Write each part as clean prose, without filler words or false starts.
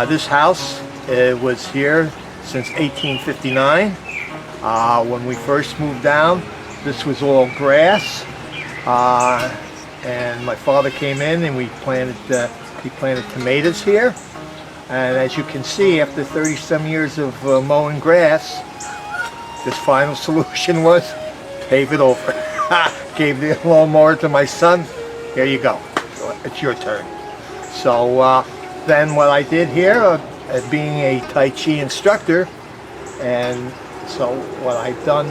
This house was here since 1859. When we first moved down, this was all grass, and my father came in and he planted tomatoes here. And as you can see, after 30-some years of mowing grass, this final solution was pave it over. Gave the lawnmower to my son. Here you go. It's your turn. So then what I did here, being a Tai Chi instructor, and so what I've done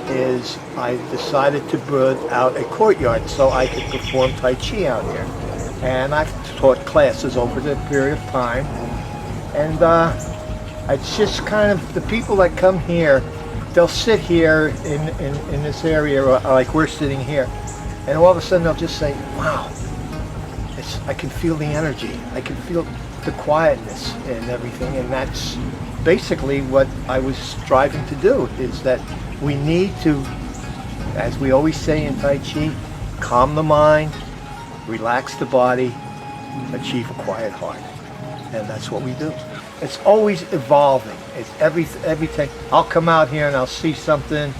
is I decided to build out a courtyard so I could perform Tai Chi out here. And I've taught classes over the period of time. And it's just kind of the people that come here, they'll sit here in this area like we're sitting here, and all of a sudden they'll just say, wow, I can feel the energy, I can feel the quietness and everything. And that's basically what I was striving to do, is that we need to, as we always say in Tai Chi, calm the mind, relax the body, achieve a quiet heart. And that's what we do. It's always evolving. It's everything. I'll come out here and I'll see something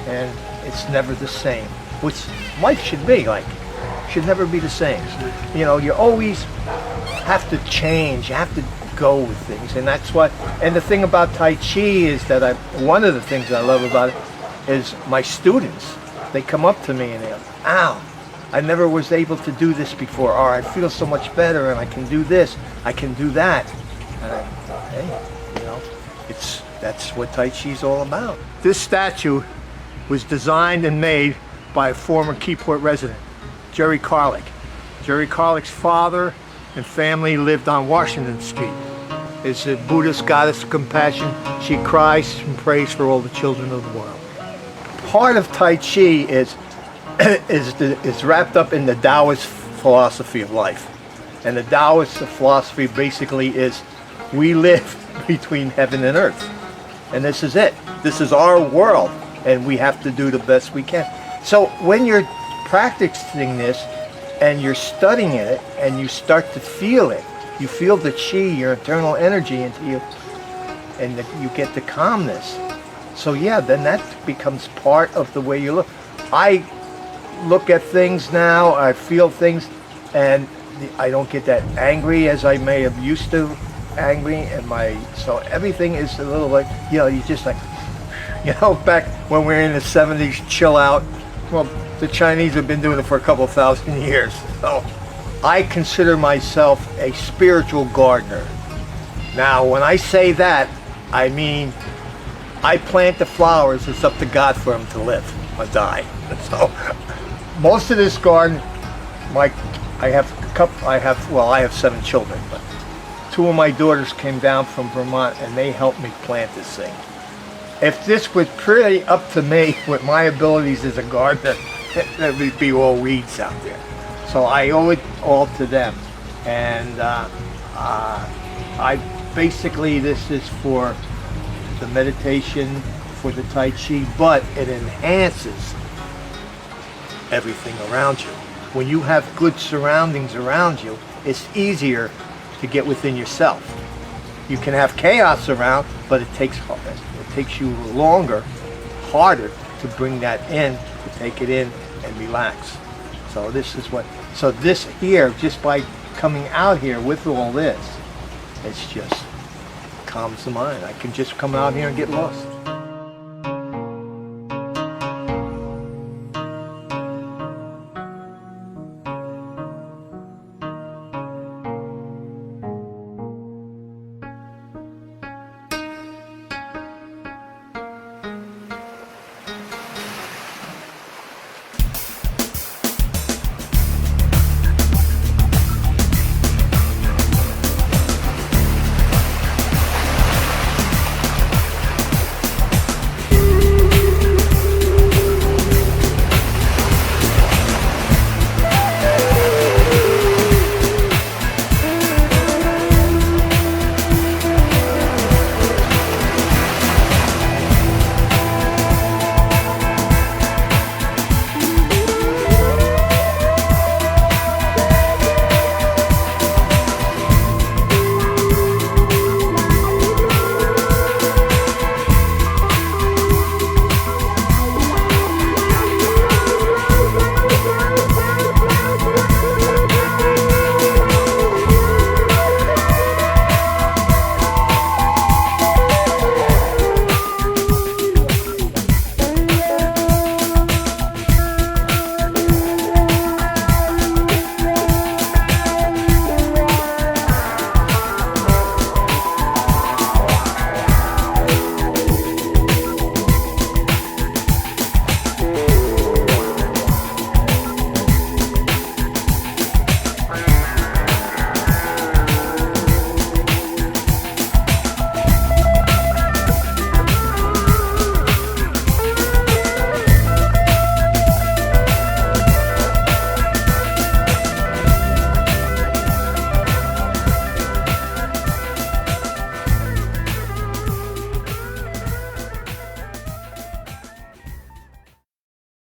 and it's never the same, which life should be like. Should never be the same. You know, you always have to change. You have to go with things, and that's what. And the thing about Tai Chi is that one of the things I love about it is my students. They come up to me and they go, "Ow, I never was able to do this before," or "I feel so much better, and I can do this, I can do that." And hey, you know, that's what Tai Chi is all about. This statue was designed and made by a former Keyport resident, Jerry Carlick. Jerry Carlick's father and family lived on Washington Street. Is a Buddhist goddess of compassion. She cries and prays for all the children of the world. Part of Tai Chi is wrapped up in the Taoist philosophy of life. And the Taoist philosophy basically is we live between heaven and earth. And this is it. This is our world, and we have to do the best we can. So when you're practicing this and you're studying it and you start to feel it, you feel the chi, your internal energy into you, and you get the calmness. So yeah, then that becomes part of the way you look. I look at things now, I feel things, and I don't get that angry as I may have used to angry, so everything is a little like, you know, you just like, you know, back when we were in the 70s, chill out. Well, the Chinese have been doing it for a couple thousand years. So I consider myself a spiritual gardener. Now, when I say that, I mean, I plant the flowers, it's up to God for them to live or die. So most of this garden, I have 7 children, but 2 of my daughters came down from Vermont and they helped me plant this thing. If this was pretty up to me with my abilities as a gardener, there would be all weeds out there. So I owe it all to them. And basically this is for the meditation, for the Tai Chi, but it enhances everything around you. When you have good surroundings around you, it's easier to get within yourself. You can have chaos around, but it takes you longer, harder to bring that in, to take it in and relax. So this here, just by coming out here with all this, it's just calms the mind. I can just come out here and get lost.